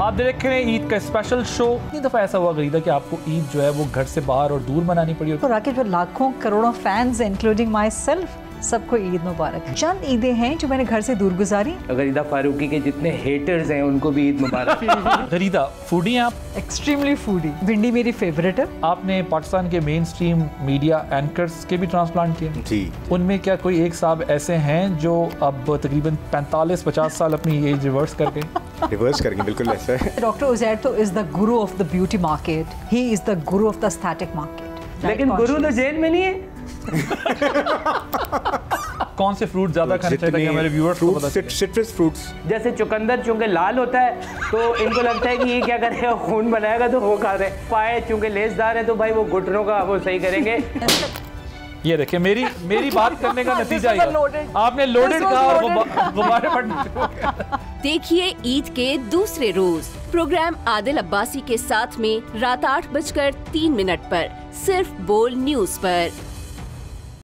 आप देख रहे हैं ईद का स्पेशल शो। इतनी दफ़ा ऐसा हुआ गरीदा कि आपको ईद जो है वो घर से बाहर और दूर मनानी पड़ी हो? तो राकेश, जो लाखों करोड़ों फैंस इंक्लूडिंग माई सेल्फ, सबको ईद मुबारक। चंद ईदें हैं जो मैंने घर से दूर गुजारी। गरीदा फारूकी के जितने हेटर्स हैं उनको भी ईद मुबारक। गरीदा फूडी हैं आप? Extremely foodie. भिंडी मेरी फेवरेट है। आपने पाकिस्तान के मेन स्ट्रीम मीडिया एंकर्स के भी ट्रांसप्लांट किए जी। उनमें क्या कोई एक साहब ऐसे हैं जो अब तकरीबन 45-50 साल अपनी एज रिवर्स कर गए? रिवर्स करके बिल्कुल ऐसा है। डॉक्टर उजैर तो is the Guru of the beauty market, he is the Guru of the aesthetic market. लेकिन गुरु तो जेल में नहीं है। कौन से फ्रूट ज्यादा खाने चाहिए हमारे व्यूअर्स को पता चले? Citrus fruits. जैसे चुकंदर चूंकि लाल होता है तो इनको लगता है कि ये क्या करेगा, खून बनाएगा, तो वो खा रहे। पाए चूंकि लेसदार है तो भाई वो घुटनों का वो सही करेंगे। ये देखिए मेरी बात करने का नतीजा ही आपने लोडेड कहा और गुब्बारे फटने। देखिए ईद के दूसरे रोज प्रोग्राम आदिल अब्बासी के साथ में रात 8:03 पर सिर्फ बोल न्यूज पर।